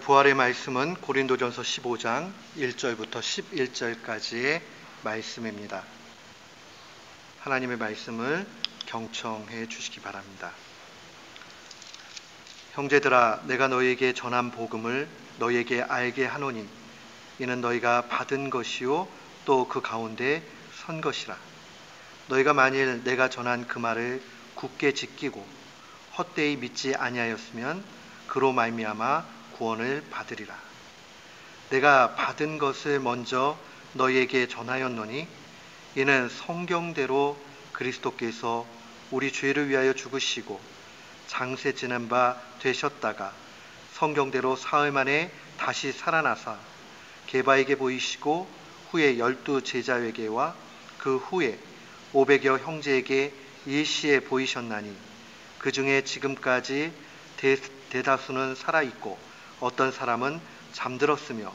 부활의 말씀은 고린도전서 15장 1절부터 11절까지의 말씀입니다. 하나님의 말씀을 경청해 주시기 바랍니다. 형제들아, 내가 너희에게 전한 복음을 너희에게 알게 하노니 이는 너희가 받은 것이요 또 그 가운데 선 것이라. 너희가 만일 내가 전한 그 말을 굳게 지키고 헛되이 믿지 아니하였으면 그로 말미암아 구원을 받으리라. 내가 받은 것을 먼저 너희에게 전하였노니 이는 성경대로 그리스도께서 우리 죄를 위하여 죽으시고 장세 지낸 바 되셨다가 성경대로 사흘 만에 다시 살아나사 게바에게 보이시고 후에 12 제자에게와 그 후에 500여 형제에게 일시에 보이셨나니 그 중에 지금까지 대다수는 살아있고 어떤 사람은 잠들었으며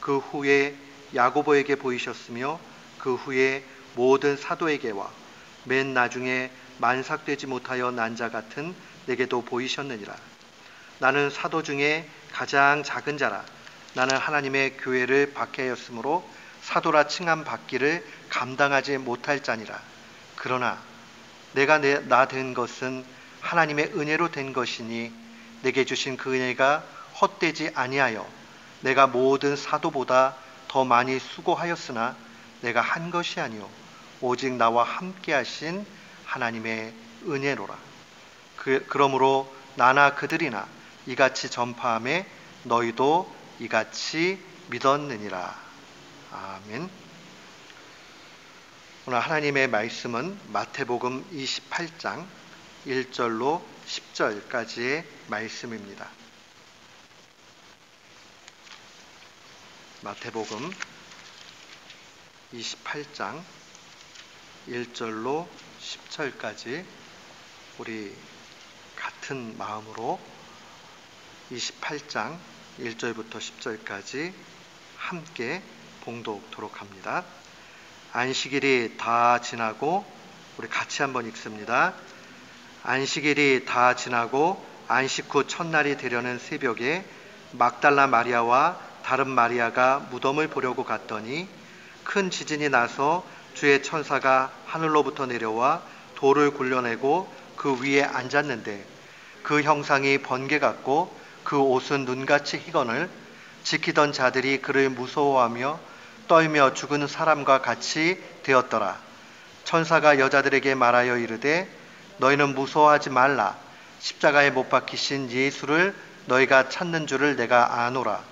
그 후에 야고보에게 보이셨으며 그 후에 모든 사도에게와 맨 나중에 만삭되지 못하여 난 자 같은 내게도 보이셨느니라. 나는 사도 중에 가장 작은 자라. 나는 하나님의 교회를 박해하였으므로 사도라 칭함 받기를 감당하지 못할 자니라. 그러나 내가 나 된 것은 하나님의 은혜로 된 것이니 내게 주신 그 은혜가 헛되지 아니하여 내가 모든 사도보다 더 많이 수고하였으나 내가 한 것이 아니요 오직 나와 함께 하신 하나님의 은혜로라. 그러므로 나나 그들이나 이같이 전파하매 너희도 이같이 믿었느니라. 아멘. 오늘 하나님의 말씀은 마태복음 28장 1절로 10절까지의 말씀입니다. 마태복음 28장 1절로 10절까지 우리 같은 마음으로 28장 1절부터 10절까지 함께 봉독토록 합니다. 안식일이 다 지나고 우리 같이 한번 읽습니다. 안식일이 다 지나고 안식 후 첫날이 되려는 새벽에 막달라 마리아와 다른 마리아가 무덤을 보려고 갔더니 큰 지진이 나서 주의 천사가 하늘로부터 내려와 돌을 굴려내고 그 위에 앉았는데 그 형상이 번개 같고 그 옷은 눈같이 희건을 지키던 자들이 그를 무서워하며 떨며 죽은 사람과 같이 되었더라. 천사가 여자들에게 말하여 이르되 너희는 무서워하지 말라. 십자가에 못 박히신 예수를 너희가 찾는 줄을 내가 아노라.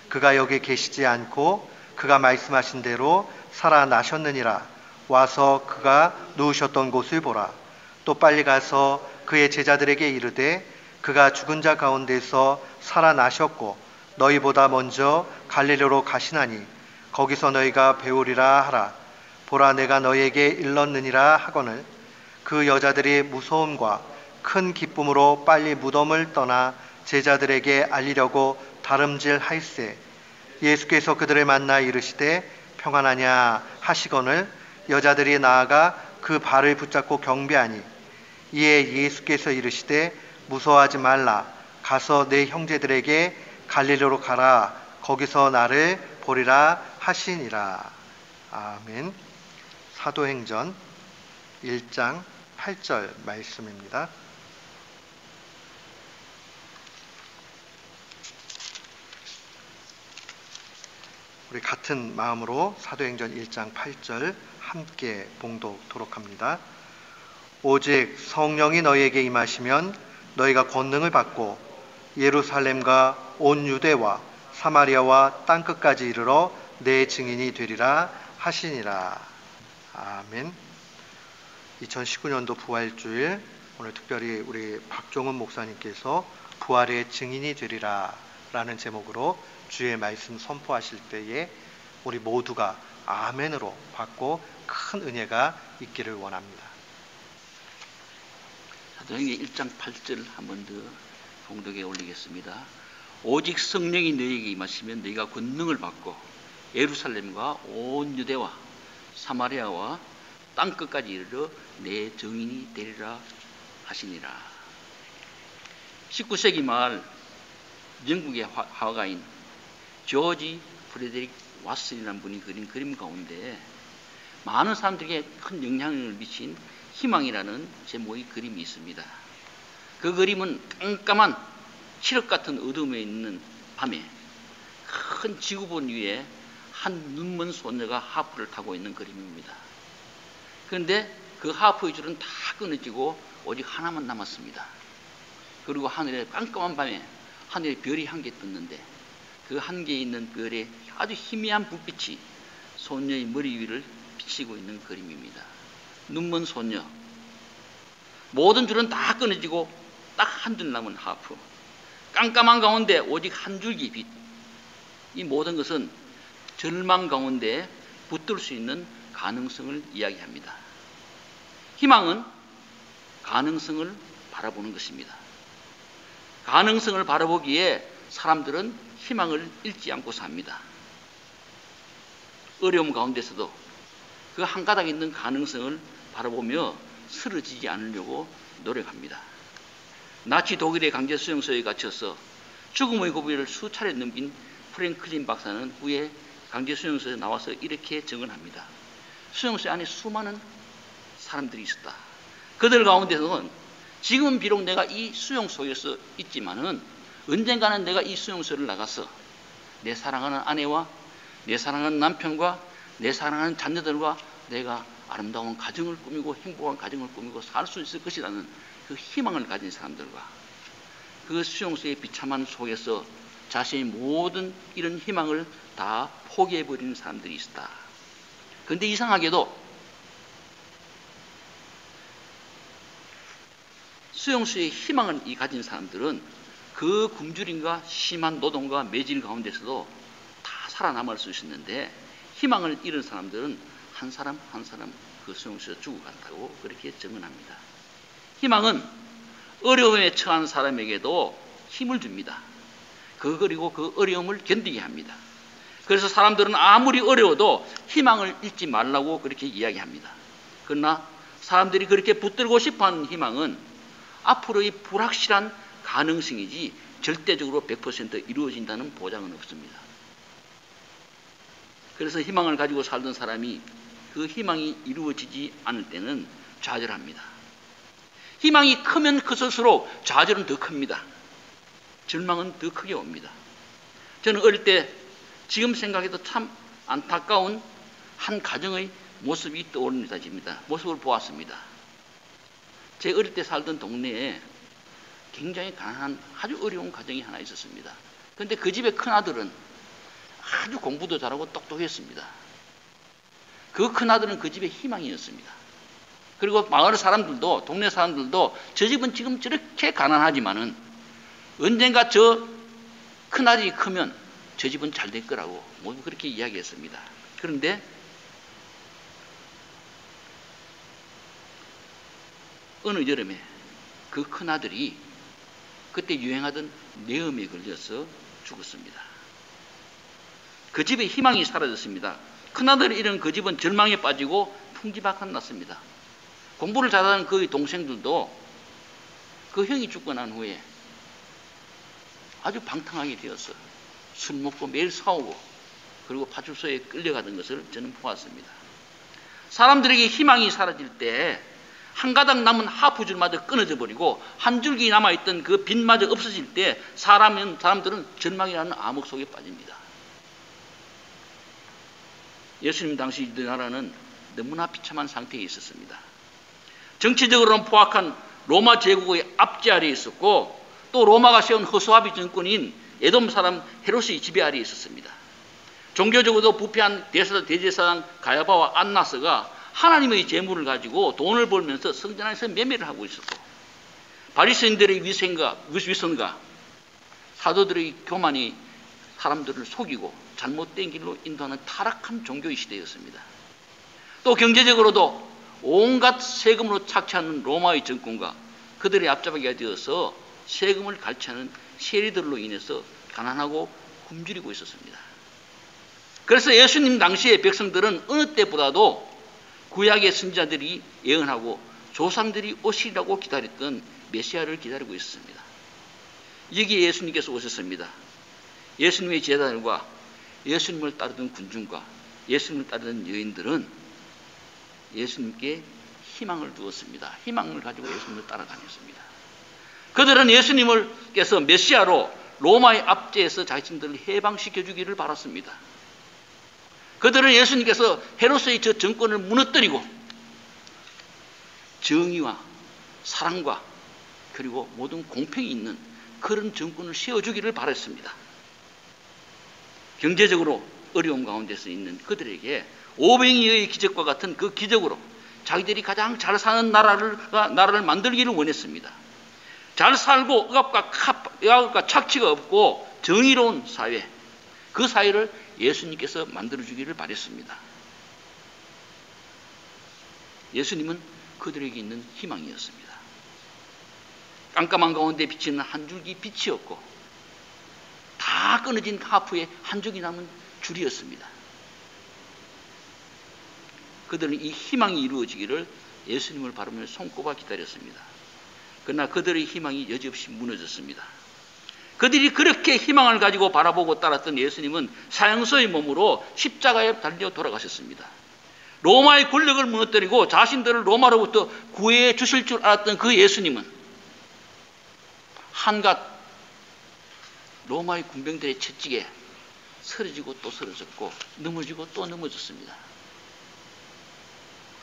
그가 여기 계시지 않고 그가 말씀하신 대로 살아나셨느니라. 와서 그가 누우셨던 곳을 보라. 또 빨리 가서 그의 제자들에게 이르되 그가 죽은 자 가운데서 살아나셨고 너희보다 먼저 갈릴리로 가시나니 거기서 너희가 배우리라 하라. 보라, 내가 너희에게 일렀느니라 하거늘 그 여자들이 무서움과 큰 기쁨으로 빨리 무덤을 떠나 제자들에게 알리려고 다름질할세 예수께서 그들을 만나 이르시되 평안하냐 하시거늘 여자들이 나아가 그 발을 붙잡고 경배하니 이에 예수께서 이르시되 무서워하지 말라. 가서 내 형제들에게 갈릴리로 가라. 거기서 나를 보리라 하시니라. 아멘. 사도행전 1장 8절 말씀입니다. 우리 같은 마음으로 사도행전 1장 8절 함께 봉독토록 합니다. 오직 성령이 너희에게 임하시면 너희가 권능을 받고 예루살렘과 온 유대와 사마리아와 땅끝까지 이르러 내 증인이 되리라 하시니라. 아멘. 2019년도 부활주일, 오늘 특별히 우리 박종은 목사님께서 부활의 증인이 되리라 라는 제목으로 주의 말씀 선포하실 때에 우리 모두가 아멘으로 받고 큰 은혜가 있기를 원합니다. 사도행전 1장 8절 한 번 더 봉독에 올리겠습니다. 오직 성령이 너희에게 임하시면 너희가 권능을 받고 예루살렘과 온 유대와 사마리아와 땅끝까지 이르러 내 증인이 되리라 하시니라. 19세기 말 영국의 화가인 조지 프레데릭 왓슨이라는 분이 그린 그림 가운데 많은 사람들에게 큰 영향을 미친 희망이라는 제목의 그림이 있습니다. 그 그림은 깜깜한 칠흑 같은 어둠에 있는 밤에 큰 지구본 위에 한 눈먼 소녀가 하프를 타고 있는 그림입니다. 그런데 그 하프의 줄은 다 끊어지고 오직 하나만 남았습니다. 그리고 하늘에 깜깜한 밤에 하늘에 별이 한 개 떴는데 그 한 개에 있는 별에 아주 희미한 불빛이 소녀의 머리 위를 비치고 있는 그림입니다. 눈먼 소녀. 모든 줄은 다 끊어지고 딱 한 줄 남은 하프. 깜깜한 가운데 오직 한 줄기 빛. 이 모든 것은 절망 가운데 붙들 수 있는 가능성을 이야기합니다. 희망은 가능성을 바라보는 것입니다. 가능성을 바라보기에 사람들은 희망을 잃지 않고 삽니다. 어려움 가운데서도 그 한 가닥 있는 가능성을 바라보며 쓰러지지 않으려고 노력합니다. 나치 독일의 강제 수용소에 갇혀서 죽음의 고비를 수차례 넘긴 프랭클린 박사는 후에 강제 수용소에 나와서 이렇게 증언합니다. 수용소 안에 수많은 사람들이 있었다. 그들 가운데서는 지금은 비록 내가 이 수용소에서 있지만은 언젠가는 내가 이 수용소를 나가서 내 사랑하는 아내와 내 사랑하는 남편과 내 사랑하는 자녀들과 내가 아름다운 가정을 꾸미고 행복한 가정을 꾸미고 살 수 있을 것이라는 그 희망을 가진 사람들과 그 수용소의 비참한 속에서 자신의 모든 이런 희망을 다 포기해버리는 사람들이 있었다. 그런데 이상하게도 수용소의 희망을 가진 사람들은 그 굶주림과 심한 노동과 매질 가운데서도 다 살아남을 수 있었는데 희망을 잃은 사람들은 한 사람 한 사람 그 수용소에서 죽어간다고 그렇게 증언합니다. 희망은 어려움에 처한 사람에게도 힘을 줍니다. 그리고 그 어려움을 견디게 합니다. 그래서 사람들은 아무리 어려워도 희망을 잃지 말라고 그렇게 이야기합니다. 그러나 사람들이 그렇게 붙들고 싶어하는 희망은 앞으로의 불확실한 가능성이지 절대적으로 100% 이루어진다는 보장은 없습니다. 그래서 희망을 가지고 살던 사람이 그 희망이 이루어지지 않을 때는 좌절합니다. 희망이 크면 클수록 좌절은 더 큽니다. 절망은 더 크게 옵니다. 저는 어릴 때 지금 생각해도 참 안타까운 한 가정의 모습이 떠오릅니다. 모습을 보았습니다. 제 어릴 때 살던 동네에 굉장히 가난한 아주 어려운 가정이 하나 있었습니다. 그런데 그 집의 큰아들은 아주 공부도 잘하고 똑똑했습니다. 그 큰아들은 그 집의 희망이었습니다. 그리고 마을 사람들도 동네 사람들도 저 집은 지금 저렇게 가난하지만은 언젠가 저 큰아들이 크면 저 집은 잘 될 거라고 모두 그렇게 이야기했습니다. 그런데 어느 여름에 그 큰아들이 그때 유행하던 뇌암에 걸려서 죽었습니다. 그 집의 희망이 사라졌습니다. 큰아들을 잃은 그 집은 절망에 빠지고 풍지박한 났습니다. 공부를 잘하는 그 동생들도 그 형이 죽고 난 후에 아주 방탕하게 되어서 술 먹고 매일 싸우고 그리고 파출소에 끌려가던 것을 저는 보았습니다. 사람들에게 희망이 사라질 때 한 가닥 남은 하프줄마저 끊어져 버리고 한 줄기 남아있던 그 빛마저 없어질 때 사람들은 절망이라는 암흑 속에 빠집니다. 예수님 당시 이 나라는 너무나 비참한 상태에 있었습니다. 정치적으로는 포악한 로마 제국의 압제 아래에 있었고 또 로마가 세운 허수아비 정권인 에돔 사람 헤롯의 지배 아래에 있었습니다. 종교적으로도 부패한 대제사장 가야바와 안나스가 하나님의 재물을 가지고 돈을 벌면서 성전 안에서 매매를 하고 있었고 바리새인들의 위선과 사도들의 교만이 사람들을 속이고 잘못된 길로 인도하는 타락한 종교의 시대였습니다. 또 경제적으로도 온갖 세금으로 착취하는 로마의 정권과 그들의 앞잡이가 되어서 세금을 갈취하는 세리들로 인해서 가난하고 굶주리고 있었습니다. 그래서 예수님 당시의 백성들은 어느 때보다도 구약의 선지자들이 예언하고 조상들이 오시라고 기다렸던 메시아를 기다리고 있었습니다. 여기에 예수님께서 오셨습니다. 예수님의 제자들과 예수님을 따르던 군중과 예수님을 따르던 여인들은 예수님께 희망을 두었습니다. 희망을 가지고 예수님을 따라다녔습니다. 그들은 예수님께서 메시아로 로마의 압제에서 자신들을 해방시켜 주기를 바랐습니다. 그들은 예수님께서 헤롯의 저 정권을 무너뜨리고 정의와 사랑과 그리고 모든 공평이 있는 그런 정권을 세워주기를 바랐습니다. 경제적으로 어려움 가운데서 있는 그들에게 오병이어의 기적과 같은 그 기적으로 자기들이 가장 잘 사는 나라를 만들기를 원했습니다. 잘 살고 억압과 착취가 없고 정의로운 사회, 그 사회를 예수님께서 만들어주기를 바랬습니다. 예수님은 그들에게 있는 희망이었습니다. 깜깜한 가운데 비치는 한 줄기 빛이었고 다 끊어진 하프에 한 줄기 남은 줄이었습니다. 그들은 이 희망이 이루어지기를 예수님을 바라보며 손꼽아 기다렸습니다. 그러나 그들의 희망이 여지없이 무너졌습니다. 그들이 그렇게 희망을 가지고 바라보고 따랐던 예수님은 사형서의 몸으로 십자가에 달려 돌아가셨습니다. 로마의 권력을 무너뜨리고 자신들을 로마로부터 구해 주실 줄 알았던 그 예수님은 한갓 로마의 군병들의 채찍에 쓰러지고 또 쓰러졌고 넘어지고 또 넘어졌습니다.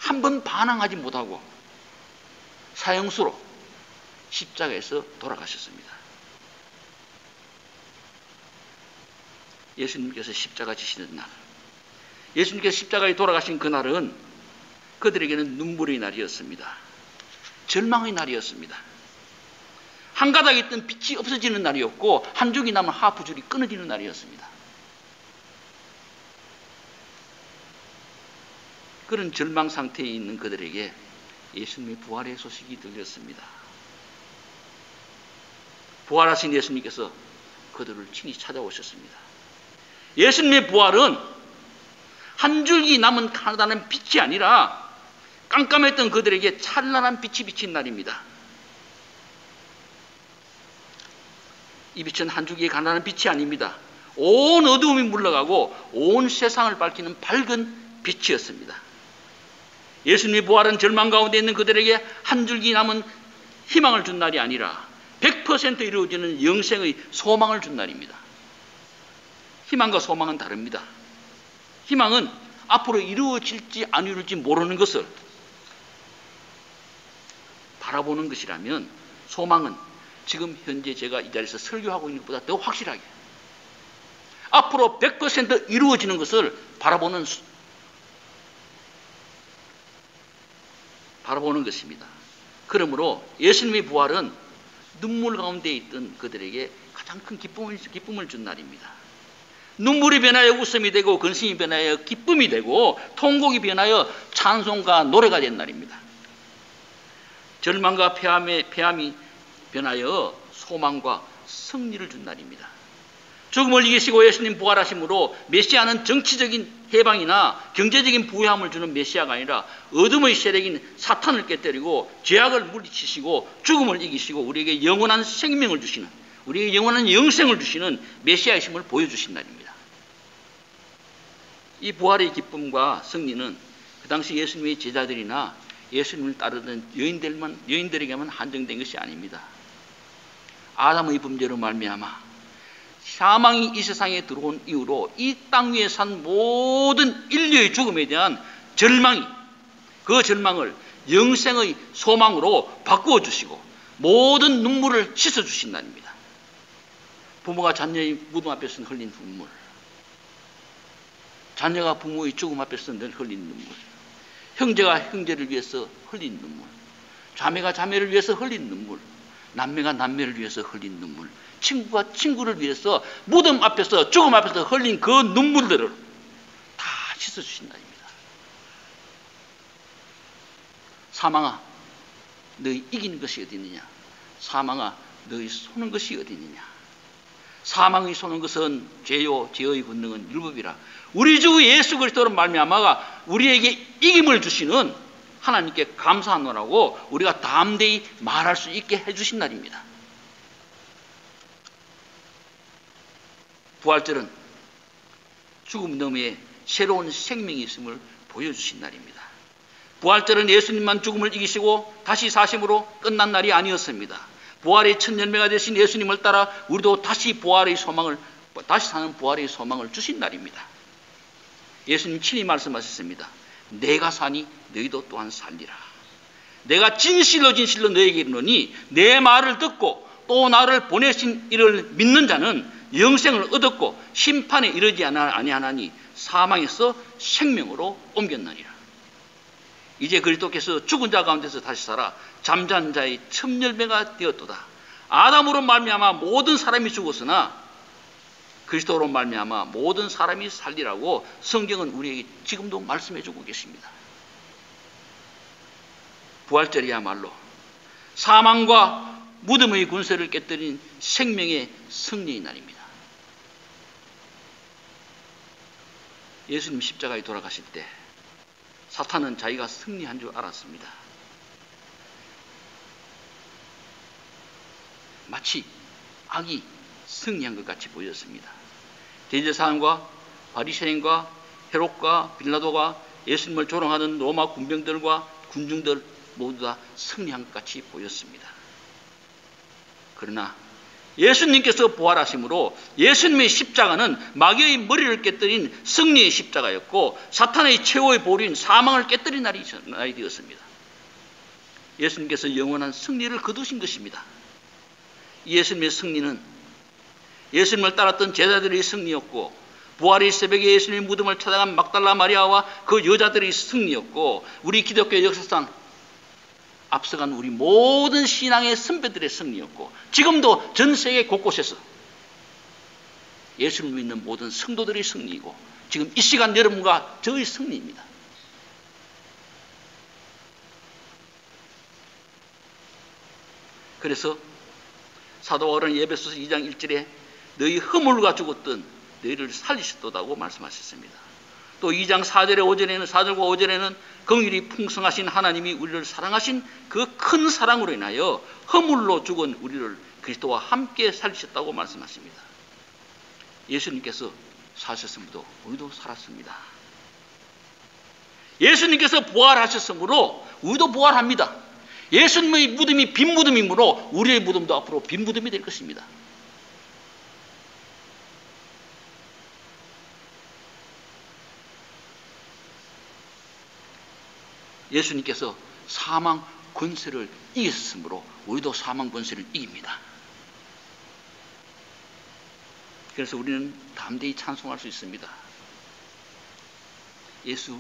한 번 반항하지 못하고 사형수로 십자가에서 돌아가셨습니다. 예수님께서 십자가 지시는 날, 예수님께서 십자가에 돌아가신 그날은 그들에게는 눈물의 날이었습니다. 절망의 날이었습니다. 한 가닥에 있던 빛이 없어지는 날이었고 한 줄기 남은 하프줄이 끊어지는 날이었습니다. 그런 절망 상태에 있는 그들에게 예수님의 부활의 소식이 들렸습니다. 부활하신 예수님께서 그들을 친히 찾아오셨습니다. 예수님의 부활은 한 줄기 남은 가난한 빛이 아니라 깜깜했던 그들에게 찬란한 빛이 비친 날입니다. 이 빛은 한 줄기의 가난한 빛이 아닙니다. 온 어두움이 물러가고 온 세상을 밝히는 밝은 빛이었습니다. 예수님의 부활은 절망 가운데 있는 그들에게 한 줄기 남은 희망을 준 날이 아니라 100% 이루어지는 영생의 소망을 준 날입니다. 희망과 소망은 다릅니다. 희망은 앞으로 이루어질지 안 이루어질지 모르는 것을 바라보는 것이라면 소망은 지금 현재 제가 이 자리에서 설교하고 있는 것보다 더 확실하게 앞으로 100% 이루어지는 것을 바라보는 것입니다. 그러므로 예수님의 부활은 눈물 가운데 있던 그들에게 가장 큰 기쁨을 준 날입니다. 눈물이 변하여 웃음이 되고 근심이 변하여 기쁨이 되고 통곡이 변하여 찬송과 노래가 된 날입니다. 절망과 폐함이 변하여 소망과 승리를 준 날입니다. 죽음을 이기시고 예수님 부활하심으로 메시아는 정치적인 해방이나 경제적인 부유함을 주는 메시아가 아니라 어둠의 세력인 사탄을 깨뜨리고 죄악을 물리치시고 죽음을 이기시고 우리에게 영원한 생명을 주시는, 우리에게 영원한 영생을 주시는 메시아이심을 보여주신 날입니다. 이 부활의 기쁨과 승리는 그 당시 예수님의 제자들이나 예수님을 따르던 여인들에게만 한정된 것이 아닙니다. 아담의 범죄로 말미암아 사망이 이 세상에 들어온 이후로 이 땅 위에 산 모든 인류의 죽음에 대한 절망이, 그 절망을 영생의 소망으로 바꾸어 주시고 모든 눈물을 씻어 주신 날입니다. 부모가 자녀의 무덤 앞에서 흘린 눈물, 자녀가 부모의 죽음 앞에서 늘 흘린 눈물, 형제가 형제를 위해서 흘린 눈물, 자매가 자매를 위해서 흘린 눈물, 남매가 남매를 위해서 흘린 눈물, 친구가 친구를 위해서 무덤 앞에서 죽음 앞에서 흘린 그 눈물들을 다 씻어주신 날입니다. 사망아 너희 이기는 것이 어디 있느냐, 사망아 너희 쏘는 것이 어디 있느냐. 사망이 쏘는 것은 죄요 죄의 권능은 율법이라. 우리 주 예수 그리스도로 말미암아 우리에게 이김을 주시는 하나님께 감사하노라고 우리가 담대히 말할 수 있게 해주신 날입니다. 부활절은 죽음 너머에 새로운 생명이 있음을 보여주신 날입니다. 부활절은 예수님만 죽음을 이기시고 다시 사심으로 끝난 날이 아니었습니다. 부활의 첫 열매가 되신 예수님을 따라 우리도 다시 사는 부활의 소망을 주신 날입니다. 예수님 친히 말씀하셨습니다. 내가 사니 너희도 또한 살리라. 내가 진실로 너희에게 이르노니 내 말을 듣고 또 나를 보내신 이를 믿는 자는 영생을 얻었고 심판에 이르지 아니하나니 사망에서 생명으로 옮겼느니라. 이제 그리스도께서 죽은 자 가운데서 다시 살아 잠자는 자의 첫 열매가 되었도다. 아담으로 말미암아 모든 사람이 죽었으나 그리스도로 말미암아 모든 사람이 살리라고 성경은 우리에게 지금도 말씀해 주고 계십니다. 부활절이야말로 사망과 무덤의 군세를 깨뜨린 생명의 승리의 날입니다. 예수님 십자가에 돌아가실 때 사탄은 자기가 승리한 줄 알았습니다. 마치 악이 승리한 것 같이 보였습니다. 대제사장과 바리새인과 헤롯과 빌라도가 예수님을 조롱하는 로마 군병들과 군중들 모두 다 승리한 것 같이 보였습니다. 그러나 예수님께서 부활하심으로 예수님의 십자가는 마귀의 머리를 깨뜨린 승리의 십자가였고 사탄의 최후의 보루인 사망을 깨뜨린 날이 되었습니다. 예수님께서 영원한 승리를 거두신 것입니다. 예수님의 승리는 예수님을 따랐던 제자들의 승리였고 부활의 새벽에 예수님의 무덤을 찾아간 막달라 마리아와 그 여자들의 승리였고 우리 기독교 역사상 앞서간 우리 모든 신앙의 선배들의 승리였고 지금도 전 세계 곳곳에서 예수를 믿는 모든 성도들의 승리이고 지금 이 시간 여러분과 저의 승리입니다. 그래서 사도 바울은 에베소서 2장 1절에 너희 허물과 죽었던 너희를 살리셨도다고 말씀하셨습니다. 또 2장 4절과 5절에는 긍휼이 풍성하신 하나님이 우리를 사랑하신 그 큰 사랑으로 인하여 허물로 죽은 우리를 그리스도와 함께 살리셨다고 말씀하십니다. 예수님께서 사셨으므로 우리도 살았습니다. 예수님께서 부활하셨으므로 우리도 부활합니다. 예수님의 무덤이 빈 무덤이므로 우리의 무덤도 앞으로 빈 무덤이 될 것입니다. 예수님께서 사망 권세를 이겼으므로 우리도 사망 권세를 이깁니다. 그래서 우리는 담대히 찬송할 수 있습니다. 예수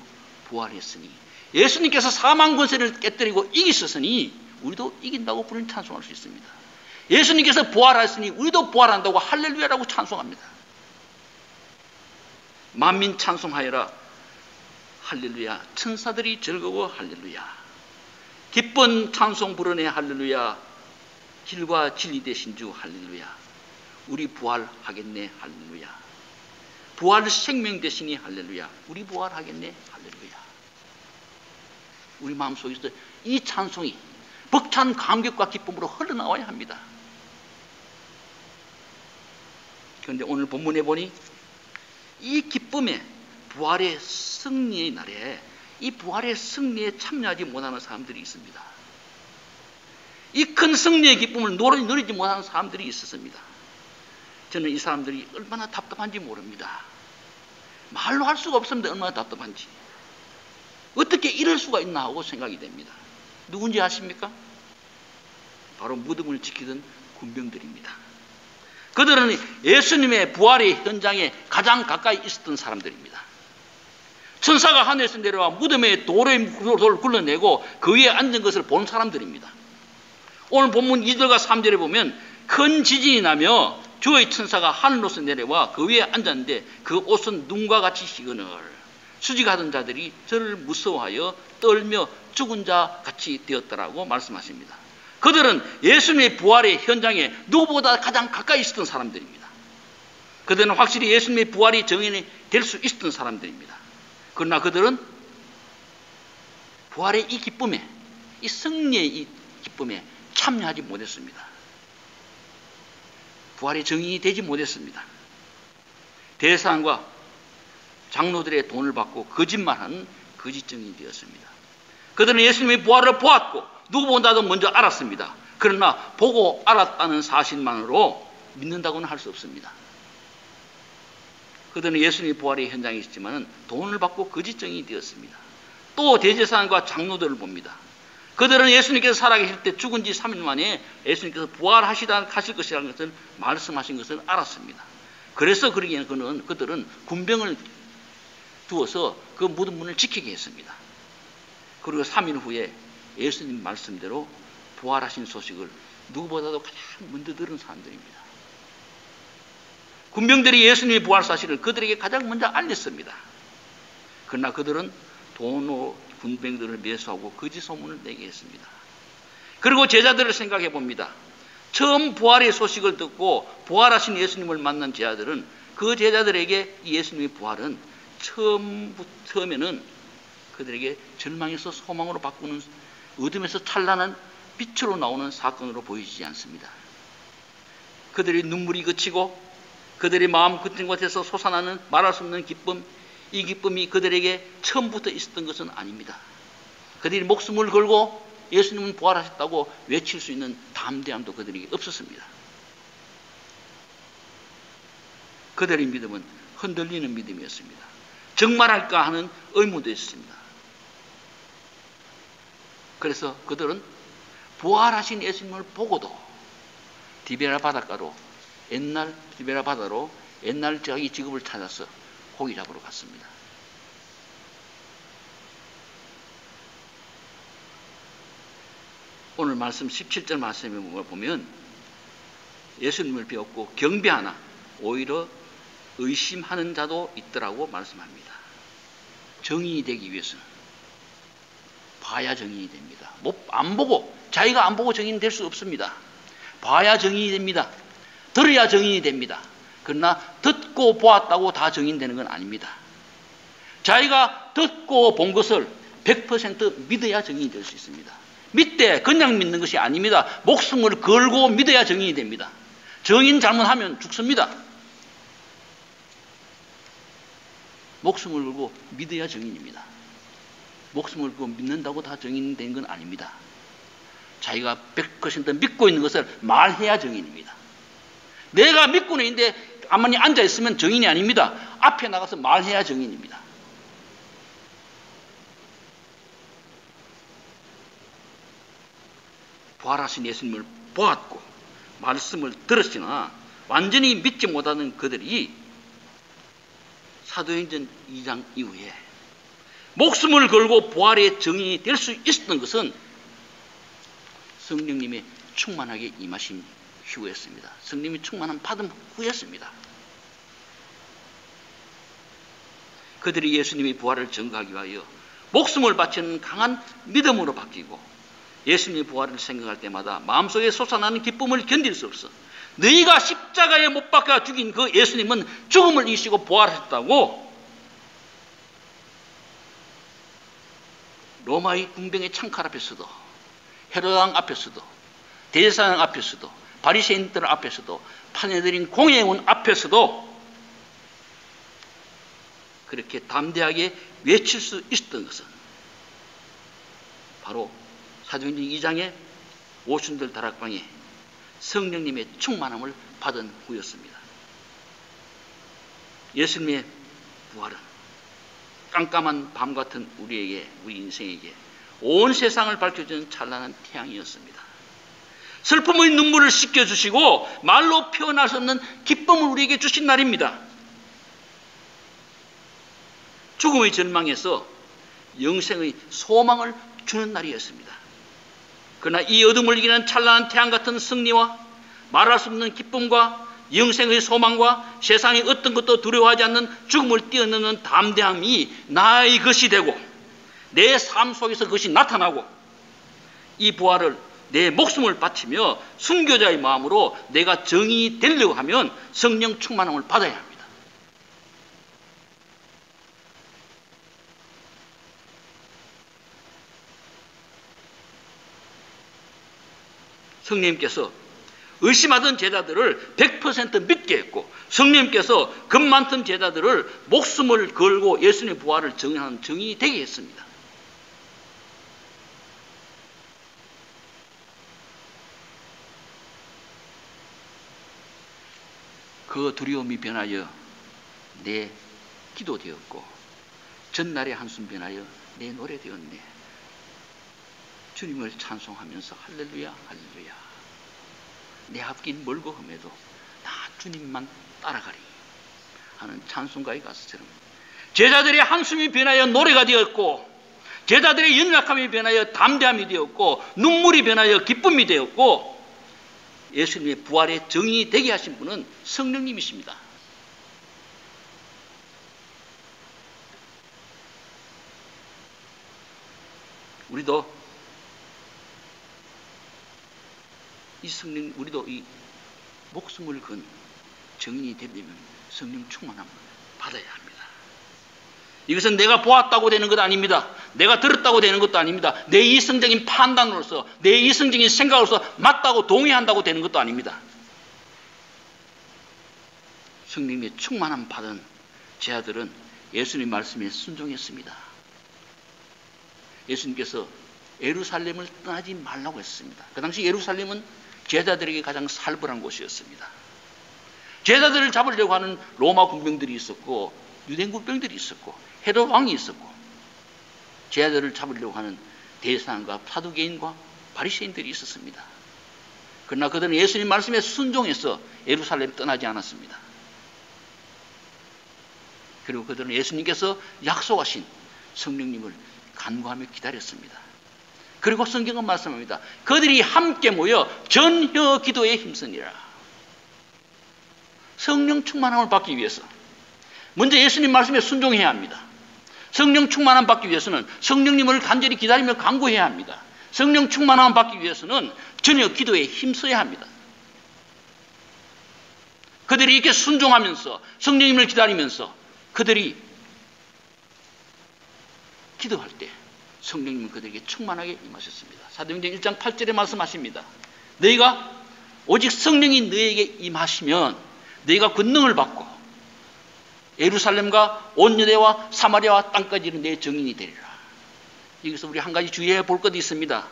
부활했으니 예수님께서 사망 권세를 깨뜨리고 이기셨으니 우리도 이긴다고 우리는 찬송할 수 있습니다. 예수님께서 부활하셨으니 우리도 부활한다고 할렐루야라고 찬송합니다. 만민 찬송하여라 할렐루야. 천사들이 즐거워 할렐루야. 기쁜 찬송 부르네 할렐루야. 길과 진리 되신 주 할렐루야. 우리 부활하겠네 할렐루야. 부활 생명 되시니 할렐루야. 우리 부활하겠네 할렐루야. 우리 마음속에서 이 찬송이 벅찬 감격과 기쁨으로 흘러나와야 합니다. 그런데 오늘 본문에 보니 이 기쁨에 부활의 승리의 날에 이 부활의 승리에 참여하지 못하는 사람들이 있습니다. 이 큰 승리의 기쁨을 누리지 못하는 사람들이 있었습니다. 저는 이 사람들이 얼마나 답답한지 모릅니다. 말로 할 수가 없습니다. 얼마나 답답한지. 어떻게 이럴 수가 있나 하고 생각이 됩니다. 누군지 아십니까? 바로 무덤을 지키던 군병들입니다. 그들은 예수님의 부활의 현장에 가장 가까이 있었던 사람들입니다. 천사가 하늘에서 내려와 무덤에 돌을 굴러내고 그 위에 앉은 것을 본 사람들입니다. 오늘 본문 2절과 3절에 보면 큰 지진이 나며 주의 천사가 하늘로서 내려와 그 위에 앉았는데 그 옷은 눈과 같이 희그늘. 수직하던 자들이 저를 무서워하여 떨며 죽은 자 같이 되었다라고 말씀하십니다. 그들은 예수님의 부활의 현장에 누구보다 가장 가까이 있었던 사람들입니다. 그들은 확실히 예수님의 부활이 정인이 될 수 있었던 사람들입니다. 그러나 그들은 부활의 이 기쁨에, 이 승리의 이 기쁨에 참여하지 못했습니다. 부활의 정인이 되지 못했습니다. 대사관과 장로들의 돈을 받고 거짓말하는 거짓증인이 되었습니다. 그들은 예수님의 부활을 보았고 누구보다도 먼저 알았습니다. 그러나 보고 알았다는 사실만으로 믿는다고는 할 수 없습니다. 그들은 예수님의 부활의 현장에 있었지만 돈을 받고 거짓증인이 되었습니다. 또 대제사장과 장로들을 봅니다. 그들은 예수님께서 살아계실 때 죽은 지 3일 만에 예수님께서 부활하실 것이라는 것을 말씀하신 것을 알았습니다. 그래서 그러기에는 그들은 군병을 두어서 그 무덤 문을 지키게 했습니다. 그리고 3일 후에 예수님 말씀대로 부활하신 소식을 누구보다도 가장 먼저 들은 사람들입니다. 군병들이 예수님의 부활 사실을 그들에게 가장 먼저 알렸습니다. 그러나 그들은 돈으로 군병들을 매수하고 거짓 소문을 내게 했습니다. 그리고 제자들을 생각해 봅니다. 처음 부활의 소식을 듣고 부활하신 예수님을 만난 제자들은 그 제자들에게 이 예수님의 부활은 처음에는 그들에게 절망에서 소망으로 바꾸는 어둠에서 찬란한 빛으로 나오는 사건으로 보이지 않습니다. 그들의 눈물이 그치고 그들의 마음 그친 곳에서 솟아나는 말할 수 없는 기쁨, 이 기쁨이 그들에게 처음부터 있었던 것은 아닙니다. 그들이 목숨을 걸고 예수님은 부활하셨다고 외칠 수 있는 담대함도 그들에게 없었습니다. 그들의 믿음은 흔들리는 믿음이었습니다. 정말할까 하는 의문도 있었습니다. 그래서 그들은 부활하신 예수님을 보고도 디베라 바다로 옛날 자기 직업을 찾아서 고기 잡으러 갔습니다. 오늘 말씀 17절 말씀에 보면 예수님을 배웠고 경배하나 오히려 의심하는 자도 있더라고 말씀합니다. 정인이 되기 위해서는 봐야 정인이 됩니다. 안 보고, 자기가 안 보고 정인이 될 수 없습니다. 봐야 정인이 됩니다. 들어야 정인이 됩니다. 그러나 듣고 보았다고 다 정인되는 건 아닙니다. 자기가 듣고 본 것을 100% 믿어야 정인이 될 수 있습니다. 믿되 그냥 믿는 것이 아닙니다. 목숨을 걸고 믿어야 정인이 됩니다. 정인 잘못하면 죽습니다. 목숨을 걸고 믿어야 정인입니다. 목숨을 걸고 믿는다고 다 정인된 건 아닙니다. 자기가 100% 믿고 있는 것을 말해야 정인입니다. 내가 믿고는 있는데 가만히 앉아있으면 정인이 아닙니다. 앞에 나가서 말해야 정인입니다. 부활하신 예수님을 보았고 말씀을 들었으나 완전히 믿지 못하는 그들이 사도행전 2장 이후에 목숨을 걸고 부활의 정인이 될 수 있었던 것은 성령님의 충만하게 임하신 후였습니다. 성령님의 충만함 받은 후였습니다. 그들이 예수님의 부활을 증거하기 위하여 목숨을 바치는 강한 믿음으로 바뀌고 예수님의 부활을 생각할 때마다 마음속에 솟아나는 기쁨을 견딜 수 없어. 너희가 십자가에 못 박아 죽인 그 예수님은 죽음을 이기시고 부활하셨다고 로마의 군병의 창칼 앞에서도 헤로당 앞에서도 대제사장 앞에서도 바리새인들 앞에서도 판에들인 공회원 앞에서도 그렇게 담대하게 외칠 수 있었던 것은 바로 사도행전 2장의 오순절 다락방에 성령님의 충만함을 받은 후였습니다. 예수님의 부활은 깜깜한 밤 같은 우리 인생에게 온 세상을 밝혀주는 찬란한 태양이었습니다. 슬픔의 눈물을 씻겨주시고 말로 표현할 수 없는 기쁨을 우리에게 주신 날입니다. 죽음의 절망에서 영생의 소망을 주는 날이었습니다. 그러나 이 어둠을 이기는 찬란한 태양 같은 승리와 말할 수 없는 기쁨과 영생의 소망과 세상의 어떤 것도 두려워하지 않는 죽음을 뛰어넘는 담대함이 나의 것이 되고 내 삶 속에서 그것이 나타나고 이 부활을 내 목숨을 바치며 순교자의 마음으로 내가 정인이 되려고 하면 성령 충만함을 받아야 합니다. 성령님께서 의심하던 제자들을 100% 믿게 했고 성령님께서 겁 많던 제자들을 목숨을 걸고 예수님의 부활을 증인하는 증인이 되게 했습니다. 그 두려움이 변하여 내 기도 되었고 전날의 한숨 변하여 내 노래 되었네. 주님을 찬송하면서 할렐루야 할렐루야 내 앞긴 멀고 험해도 나 주님만 따라가리 하는 찬송가의 가수처럼 제자들의 한숨이 변하여 노래가 되었고 제자들의 연약함이 변하여 담대함이 되었고 눈물이 변하여 기쁨이 되었고 예수님의 부활의 증인이 되게 하신 분은 성령님이십니다. 우리도 이 목숨을 건 증인이 되려면 성령 충만함을 받아야 합니다. 이것은 내가 보았다고 되는 것 아닙니다. 내가 들었다고 되는 것도 아닙니다. 내 이성적인 판단으로서 내 이성적인 생각으로서 맞다고 동의한다고 되는 것도 아닙니다. 성령의 충만함 받은 제자들은 예수님 말씀에 순종했습니다. 예수님께서 예루살렘을 떠나지 말라고 했습니다. 그 당시 예루살렘은 제자들에게 가장 살벌한 곳이었습니다. 제자들을 잡으려고 하는 로마 군병들이 있었고 유대 군병들이 있었고 헤롯 왕이 있었고 제자들을 잡으려고 하는 대사관과 사두개인과 바리새인들이 있었습니다. 그러나 그들은 예수님 말씀에 순종해서 예루살렘 떠나지 않았습니다. 그리고 그들은 예수님께서 약속하신 성령님을 간구하며 기다렸습니다. 그리고 성경은 말씀합니다. 그들이 함께 모여 전혀 기도에 힘쓰니라. 성령 충만함을 받기 위해서 먼저 예수님 말씀에 순종해야 합니다. 성령 충만함 받기 위해서는 성령님을 간절히 기다리며 간구해야 합니다. 성령 충만함 받기 위해서는 전혀 기도에 힘써야 합니다. 그들이 이렇게 순종하면서 성령님을 기다리면서 그들이 기도할 때 성령님은 그들에게 충만하게 임하셨습니다. 사도행전 1장 8절에 말씀하십니다. 너희가 오직 성령이 너희에게 임하시면 너희가 권능을 받고 예루살렘과 온 유대와 사마리아와 땅까지 이르는 내 증인이 되리라. 여기서 우리 한 가지 주의해야 볼 것이 있습니다.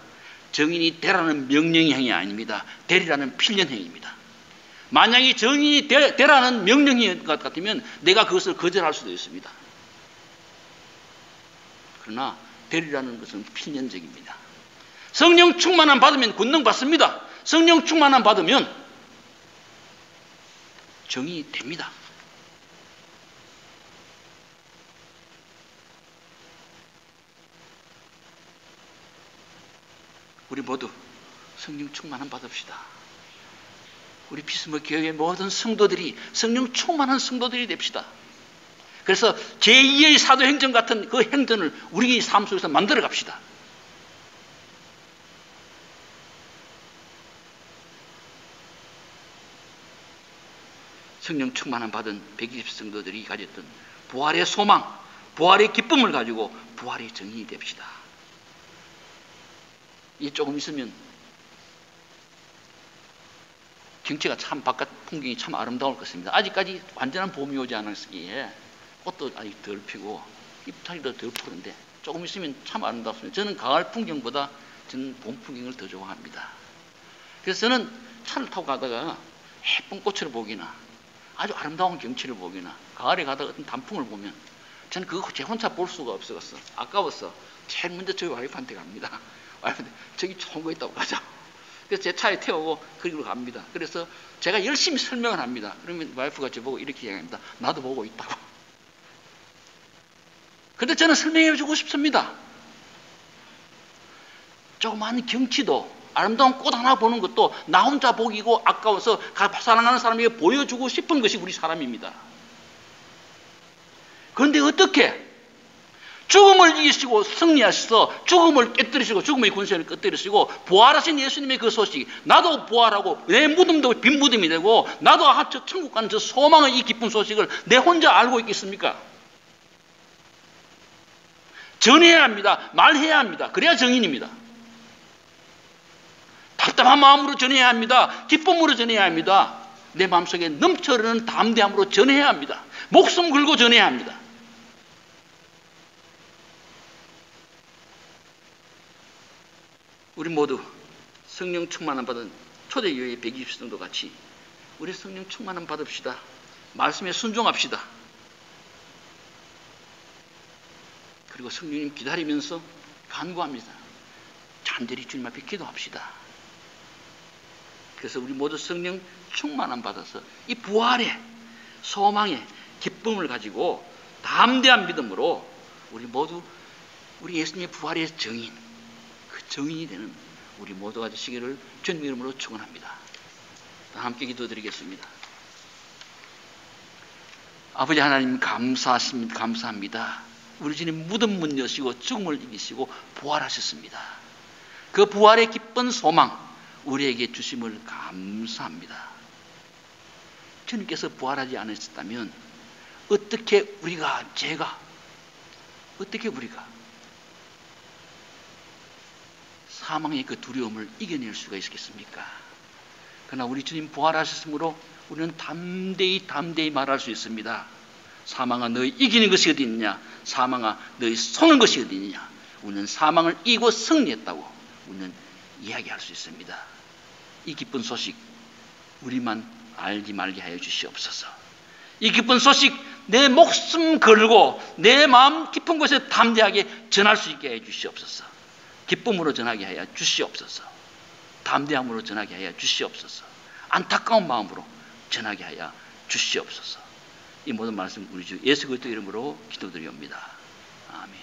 증인이 되라는 명령행위 아닙니다. 되리라는 필연행위입니다. 만약에 증인이 되라는 명령행위 같으면 내가 그것을 거절할 수도 있습니다. 그러나 되리라는 것은 필연적입니다. 성령 충만함 받으면 권능 받습니다. 성령 충만함 받으면 정이 됩니다. 우리 모두 성령 충만함 받읍시다. 우리 피스모 교회의 모든 성도들이 성령 충만한 성도들이 됩시다. 그래서 제2의 사도행전 같은 그 행전을 우리의 삶 속에서 만들어 갑시다. 성령 충만함 받은 120 성도들이 가졌던 부활의 소망, 부활의 기쁨을 가지고 부활의 정인이 됩시다. 이 조금 있으면 경치가 참 바깥 풍경이 참 아름다울 것입니다. 아직까지 완전한 봄이 오지 않았기에 꽃도 아직 덜 피고 잎사귀도 덜 푸른데 조금 있으면 참 아름답습니다. 저는 가을 풍경보다 저는 봄 풍경을 더 좋아합니다. 그래서 저는 차를 타고 가다가 예쁜 꽃을 보기나 아주 아름다운 경치를 보기나 가을에 가다가 어떤 단풍을 보면 저는 그거 제 혼자 볼 수가 없어서 아까워서 제일 먼저 저희 와이프한테 갑니다. 와이프한테 저기 좋은 거 있다고 가자. 그래서 제 차에 태우고 그리로 갑니다. 그래서 제가 열심히 설명을 합니다. 그러면 와이프가 저보고 이렇게 이야기합니다. 나도 보고 있다고. 근데 저는 설명해 주고 싶습니다. 조그마한 경치도 아름다운 꽃 하나 보는 것도 나 혼자 보기고 아까워서 사랑하는 사람에게 보여주고 싶은 것이 우리 사람입니다. 그런데 어떻게 죽음을 이기시고 승리하셔서 죽음을 깨뜨리시고 죽음의 권세를 깨뜨리시고 부활하신 예수님의 그 소식, 나도 부활하고 내 무덤도 빈 무덤이 되고 나도 저 천국 가는 저 소망의 이 기쁜 소식을 내 혼자 알고 있겠습니까? 전해야 합니다. 말해야 합니다. 그래야 정인입니다. 답답한 마음으로 전해야 합니다. 기쁨으로 전해야 합니다. 내 마음속에 넘쳐흐르는 담대함으로 전해야 합니다. 목숨 걸고 전해야 합니다. 우리 모두 성령 충만함 받은 초대교회 120성도 같이 우리 성령 충만함 받읍시다. 말씀에 순종합시다. 그리고 성령님 기다리면서 간구합니다. 간절히 주님 앞에 기도합시다. 그래서 우리 모두 성령 충만함 받아서 이 부활의 소망의 기쁨을 가지고 담대한 믿음으로 우리 모두 우리 예수님의 부활의 정인, 그 정인이 되는 우리 모두가 되시기를 주님 이름으로 축원합니다. 함께 기도드리겠습니다. 아버지 하나님 감사합니다. 우리 주님 무덤 문 여시고 죽음을 이기시고 부활하셨습니다. 그 부활의 기쁜 소망 우리에게 주심을 감사합니다. 주님께서 부활하지 않으셨다면 어떻게 우리가 사망의 그 두려움을 이겨낼 수가 있겠습니까? 그러나 우리 주님 부활하셨으므로 우리는 담대히 말할 수 있습니다. 사망아 너희 이기는 것이 어디 있느냐? 사망아 너희 쏘는 것이 어디 있느냐? 우리는 사망을 이기고 승리했다고 우리는 이야기할 수 있습니다. 이 기쁜 소식 우리만 알지 말게 하여 주시옵소서. 이 기쁜 소식 내 목숨 걸고 내 마음 깊은 곳에 담대하게 전할 수 있게 해 주시옵소서. 기쁨으로 전하게 하여 주시옵소서. 담대함으로 전하게 하여 주시옵소서. 안타까운 마음으로 전하게 하여 주시옵소서. 이 모든 말씀 우리 주 예수 그리스도 이름으로 기도드리옵니다. 아멘.